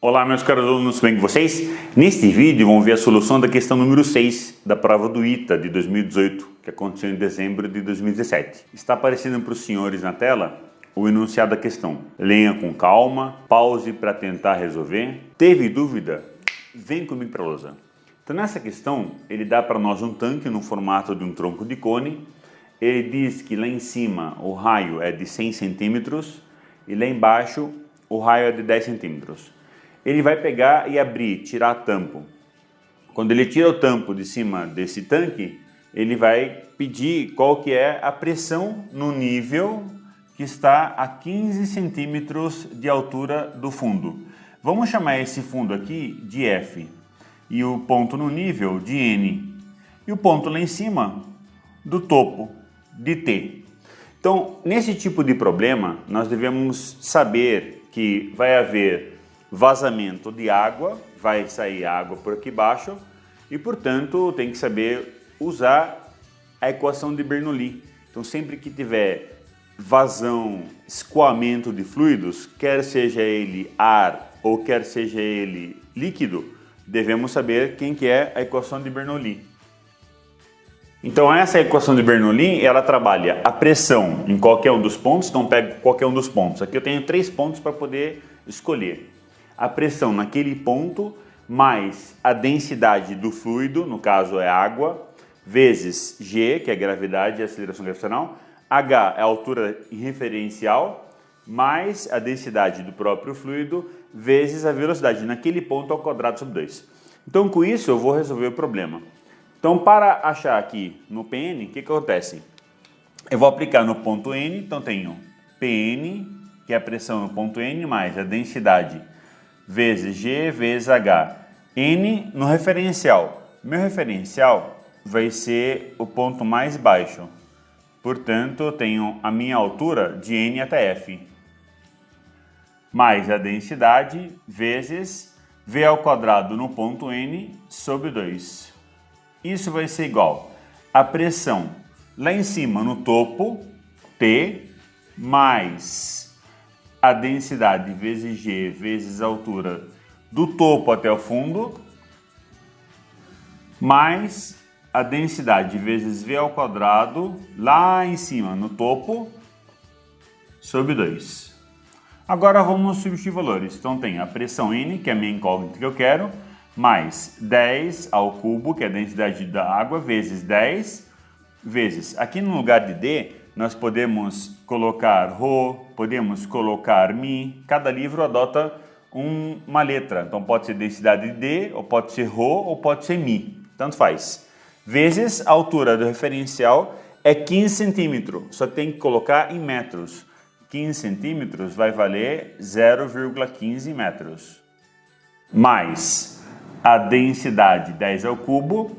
Olá, meus caros alunos, tudo bem com vocês? Neste vídeo vamos ver a solução da questão número 6 da prova do ITA de 2018, que aconteceu em dezembro de 2017. Está aparecendo para os senhores na tela o enunciado da questão. Leia com calma, pause para tentar resolver. Teve dúvida? Vem comigo para a lousa. Então nessa questão, ele dá para nós um tanque no formato de um tronco de cone. Ele diz que lá em cima o raio é de 100 centímetros e lá embaixo o raio é de 10 centímetros. Ele vai pegar e abrir, tirar a tampa. Quando ele tira o tampo de cima desse tanque, ele vai pedir qual que é a pressão no nível que está a 15 centímetros de altura do fundo. Vamos chamar esse fundo aqui de F e o ponto no nível de N e o ponto lá em cima do topo de T. Então, nesse tipo de problema, nós devemos saber que vai haver vazamento de água, vai sair água por aqui embaixo e, portanto, tem que saber usar a equação de Bernoulli. Então, sempre que tiver vazão, escoamento de fluidos, quer seja ele ar ou quer seja ele líquido, devemos saber quem que é a equação de Bernoulli. Então, essa equação de Bernoulli, ela trabalha a pressão em qualquer um dos pontos, então pego qualquer um dos pontos. Aqui eu tenho 3 pontos para poder escolher. A pressão naquele ponto, mais a densidade do fluido, no caso é água, vezes G, que é a gravidade e a aceleração gravitacional, H é a altura referencial, mais a densidade do próprio fluido, vezes a velocidade naquele ponto ao quadrado sobre 2. Então, com isso, eu vou resolver o problema. Então, para achar aqui no PN, o que acontece? Eu vou aplicar no ponto N, então tenho PN, que é a pressão no ponto N, mais a densidade vezes G vezes H. N no referencial. Meu referencial vai ser o ponto mais baixo. Portanto, eu tenho a minha altura de N até F. Mais a densidade vezes V ao quadrado no ponto N sobre 2. Isso vai ser igual a pressão lá em cima no topo, T, mais a densidade vezes G vezes a altura do topo até o fundo, mais a densidade vezes V ao quadrado lá em cima no topo, sobre 2. Agora vamos substituir valores. Então tem a pressão N, que é a minha incógnita que eu quero, mais 10 ao cubo, que é a densidade da água, vezes 10, vezes, aqui no lugar de D, nós podemos colocar Rho, podemos colocar Mi, cada livro adota uma letra, então pode ser densidade de D, ou pode ser Rho, ou pode ser Mi, tanto faz. Vezes a altura do referencial é 15 centímetros, só tem que colocar em metros. 15 centímetros vai valer 0,15 metros. Mais a densidade 10 ao cubo,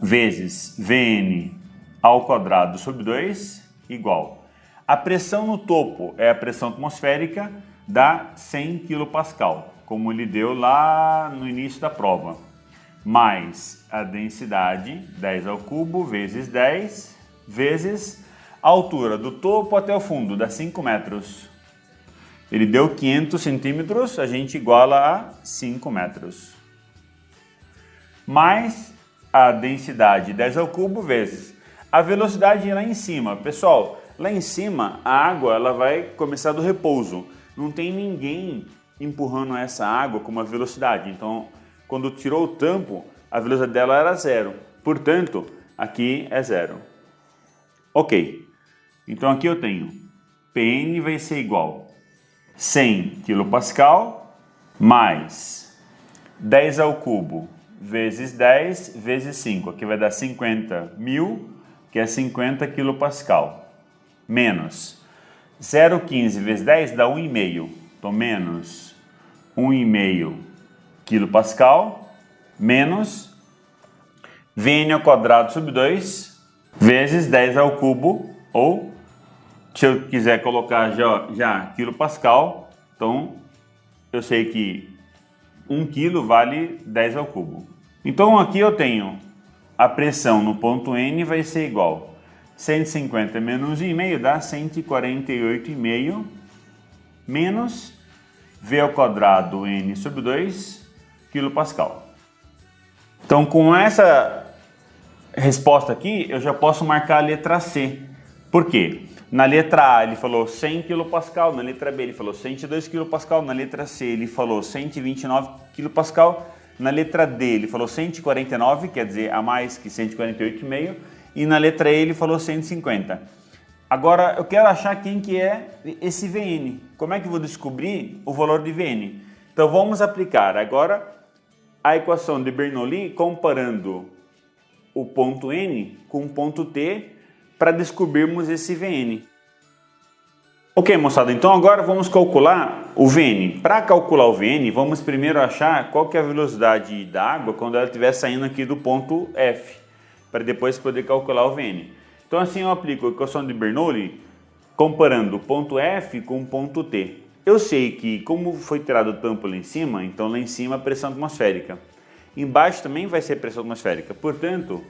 vezes Vn ao quadrado sobre 2, igual. A pressão no topo é a pressão atmosférica, dá 100 kPa, como ele deu lá no início da prova. Mais a densidade, 10 ao cubo, vezes 10, vezes a altura do topo até o fundo, dá 5 metros. Ele deu 500 centímetros, a gente iguala a 5 metros. Mais a densidade, 10 ao cubo, vezes a velocidade lá em cima. Pessoal, lá em cima a água ela vai começar do repouso. Não tem ninguém empurrando essa água com uma velocidade. Então, quando tirou o tampo, a velocidade dela era 0. Portanto, aqui é 0. Ok. Então aqui eu tenho Pn vai ser igual a 100 kPa mais 10 ao cubo vezes 10 vezes 5. Aqui vai dar 50.000, que é 50 kPa, menos 0,15 vezes 10 dá 1,5. Então, menos 1,5 kPa, menos Vn ao quadrado sobre 2 vezes 10 ao cubo, ou, se eu quiser colocar já kPa, então eu sei que 1 kg vale 10 ao cubo. Então aqui eu tenho a pressão no ponto N vai ser igual a 150 menos 1,5 dá 148,5 menos V ao quadrado N sobre 2 kPa. Então, com essa resposta aqui, eu já posso marcar a letra C. Por quê? Na letra A ele falou 100 kPa, na letra B ele falou 102 kPa, na letra C ele falou 129 kPa, na letra D ele falou 149, quer dizer, a mais que 148,5, e na letra E ele falou 150. Agora, eu quero achar quem que é esse Vn. Como é que eu vou descobrir o valor de Vn? Então, vamos aplicar agora a equação de Bernoulli comparando o ponto N com o ponto T para descobrirmos esse Vn. Ok, moçada, então agora vamos calcular o Vn. Para calcular o Vn, vamos primeiro achar qual que é a velocidade da água quando ela estiver saindo aqui do ponto F, para depois poder calcular o Vn. Então assim eu aplico a equação de Bernoulli comparando o ponto F com o ponto T. Eu sei que como foi tirado o tampo lá em cima, então lá em cima a pressão atmosférica. Embaixo também vai ser pressão atmosférica, portanto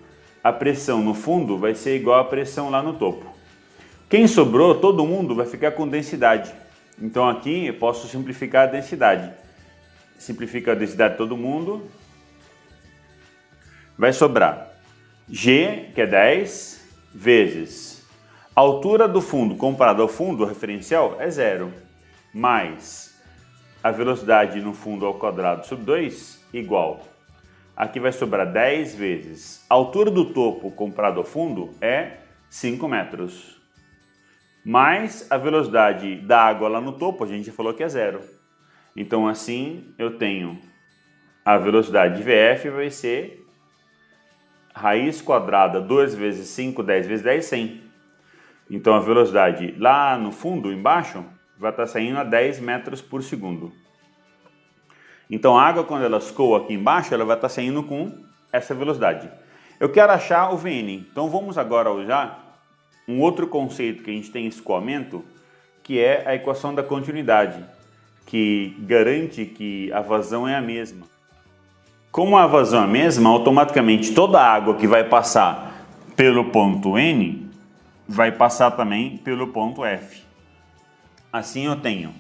a pressão no fundo vai ser igual à pressão lá no topo. Quem sobrou, todo mundo vai ficar com densidade. Então aqui eu posso simplificar a densidade. Simplifica a densidade de todo mundo. Vai sobrar G, que é 10, vezes a altura do fundo comparado ao fundo referencial é 0, mais a velocidade no fundo ao quadrado sobre 2 igual. Aqui vai sobrar 10 vezes a altura do topo comparado ao fundo é 5 metros. Mais a velocidade da água lá no topo, a gente já falou que é 0. Então assim eu tenho a velocidade de VF vai ser raiz quadrada 2 vezes 5, 10 vezes 10, 100. Então a velocidade lá no fundo, embaixo, vai estar saindo a 10 metros por segundo. Então a água, quando ela escoa aqui embaixo, ela vai estar saindo com essa velocidade. Eu quero achar o Vn, então vamos agora usar um outro conceito que a gente tem em escoamento, que é a equação da continuidade, que garante que a vazão é a mesma. Como a vazão é a mesma, automaticamente toda a água que vai passar pelo ponto N vai passar também pelo ponto F. Assim eu tenho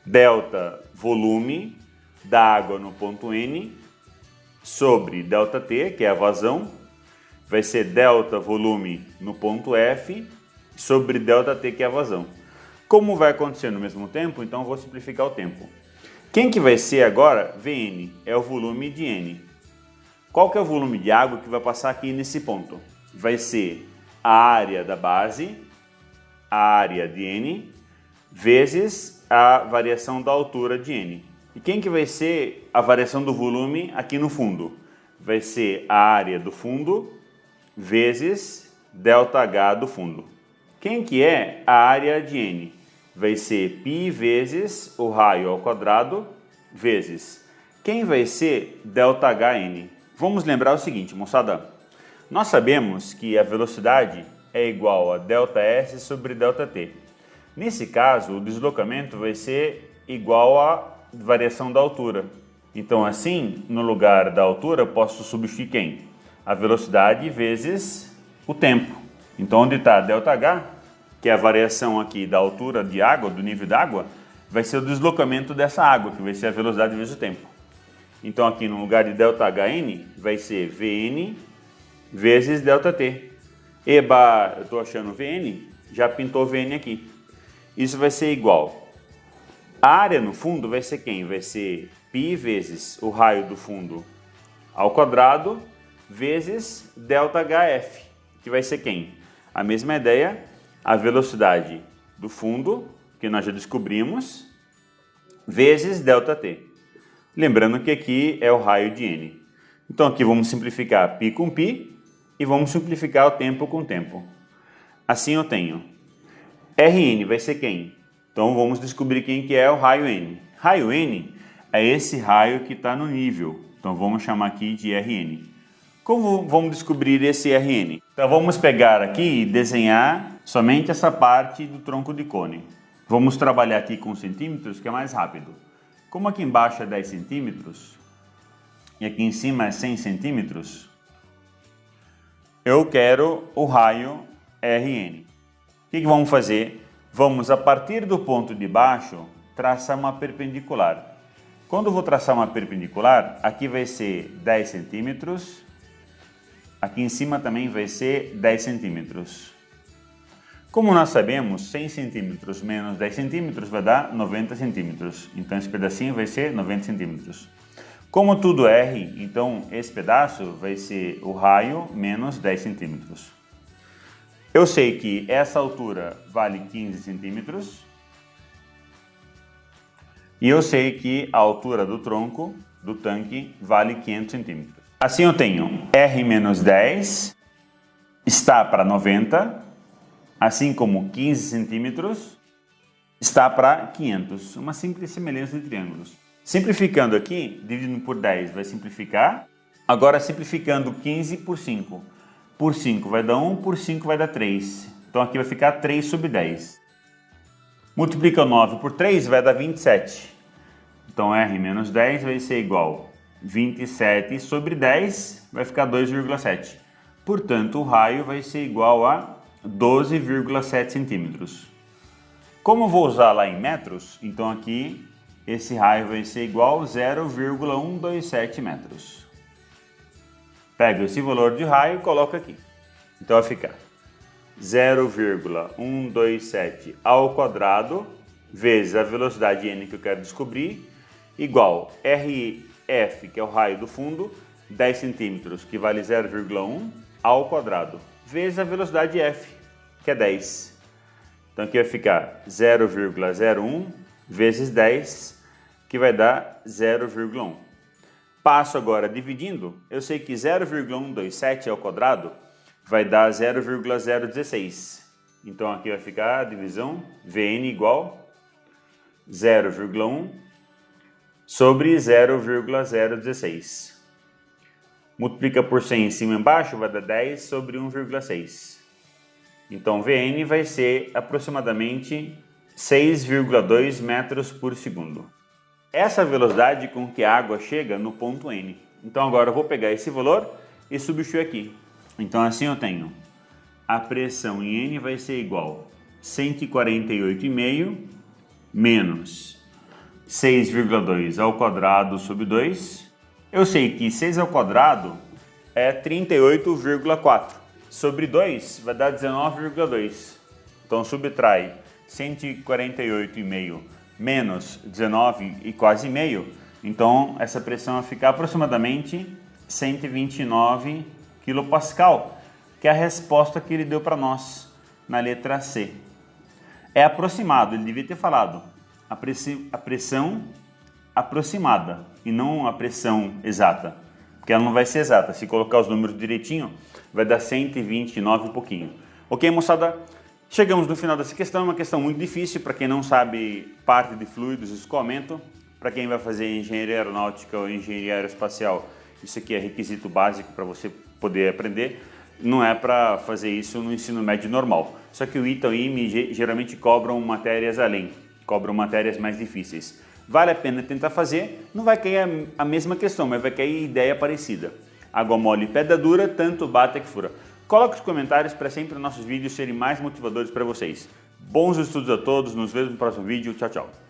delta volume da água no ponto N sobre delta T, que é a vazão, vai ser delta volume no ponto F sobre delta T, que é a vazão. Como vai acontecer no mesmo tempo, então eu vou simplificar o tempo. Quem que vai ser agora? Vn é o volume de N. Qual que é o volume de água que vai passar aqui nesse ponto? Vai ser a área da base, a área de N, vezes a variação da altura de N. E quem que vai ser a variação do volume aqui no fundo? Vai ser a área do fundo vezes ΔH do fundo. Quem que é a área de N? Vai ser π vezes o raio ao quadrado vezes. Quem vai ser ΔHN? Vamos lembrar o seguinte, moçada. Nós sabemos que a velocidade é igual a ΔS sobre ΔT. Nesse caso, o deslocamento vai ser igual à variação da altura. Então assim, no lugar da altura, eu posso substituir quem? A velocidade vezes o tempo. Então onde está ΔH, que é a variação aqui da altura de água, do nível da água, vai ser o deslocamento dessa água, que vai ser a velocidade vezes o tempo. Então aqui no lugar de ΔHN, vai ser Vn vezes ΔT. Eba, eu estou achando Vn, já pintou Vn aqui. Isso vai ser igual. A área no fundo vai ser quem? Vai ser π vezes o raio do fundo ao quadrado vezes ΔHF, que vai ser quem? A mesma ideia, a velocidade do fundo, que nós já descobrimos, vezes ΔT. Lembrando que aqui é o raio de N. Então aqui vamos simplificar π com π e vamos simplificar o tempo com tempo. Assim eu tenho Rn vai ser quem? Então vamos descobrir quem que é o raio N. Raio N é esse raio que está no nível. Então vamos chamar aqui de Rn. Como vamos descobrir esse Rn? Então vamos pegar aqui e desenhar somente essa parte do tronco de cone. Vamos trabalhar aqui com centímetros, que é mais rápido. Como aqui embaixo é 10 centímetros e aqui em cima é 100 centímetros, eu quero o raio Rn. O que vamos fazer? Vamos, a partir do ponto de baixo, traçar uma perpendicular. Quando eu vou traçar uma perpendicular, aqui vai ser 10 centímetros, aqui em cima também vai ser 10 centímetros. Como nós sabemos, 100 centímetros menos 10 centímetros vai dar 90 centímetros. Então esse pedacinho vai ser 90 centímetros. Como tudo é R, então esse pedaço vai ser o raio menos 10 centímetros. Eu sei que essa altura vale 15 centímetros. E eu sei que a altura do tronco do tanque vale 500 centímetros. Assim eu tenho R menos 10 está para 90. Assim como 15 centímetros está para 500, uma simples semelhança de triângulos. Simplificando aqui, dividindo por 10 vai simplificar. Agora simplificando 15 por 5. Por 5 vai dar 1, por 5 vai dar 3. Então aqui vai ficar 3 sobre 10. Multiplica 9 por 3 vai dar 27. Então R menos 10 vai ser igual a 27 sobre 10, vai ficar 2,7. Portanto, o raio vai ser igual a 12,7 centímetros. Como eu vou usar lá em metros, então aqui esse raio vai ser igual a 0,127 metros. Pego esse valor de raio e coloco aqui. Então vai ficar 0,127 ao quadrado vezes a velocidade n que eu quero descobrir, igual RF, que é o raio do fundo, 10 centímetros, que vale 0,1 ao quadrado, vezes a velocidade f, que é 10. Então aqui vai ficar 0,01 vezes 10, que vai dar 0,1. Passo agora dividindo, eu sei que 0,127 ao quadrado vai dar 0,016. Então aqui vai ficar a divisão Vn igual 0,1 sobre 0,016. Multiplica por 100 em cima e embaixo, vai dar 10 sobre 1,6. Então, Vn vai ser aproximadamente 6,2 metros por segundo. Essa é a velocidade com que a água chega no ponto N. Então, agora eu vou pegar esse valor e substituir aqui. Então, assim eu tenho a pressão em N vai ser igual a 148,5 menos 6,2 ao quadrado sobre 2. Eu sei que 6 ao quadrado é 38,4. Sobre 2 vai dar 19,2. Então subtrai 148,5 menos 19 e quase meio. Então essa pressão vai ficar aproximadamente 129 kPa, que é a resposta que ele deu para nós na letra C. É aproximado, ele devia ter falado a pressão aproximada e não a pressão exata, porque ela não vai ser exata. Se colocar os números direitinho, vai dar 129 e pouquinho. Ok, moçada? Chegamos no final dessa questão, é uma questão muito difícil. Para quem não sabe parte de fluidos, escoamento. Para quem vai fazer engenharia aeronáutica ou engenharia aeroespacial, isso aqui é requisito básico para você poder aprender. Não é para fazer isso no ensino médio normal. Só que o ITA e o IME geralmente cobram matérias além, cobram matérias mais difíceis. Vale a pena tentar fazer, não vai cair a mesma questão, mas vai cair ideia parecida. Água mole e pedra dura, tanto bate que fura. Coloque os comentários para sempre nossos vídeos serem mais motivadores para vocês. Bons estudos a todos, nos vemos no próximo vídeo. Tchau, tchau.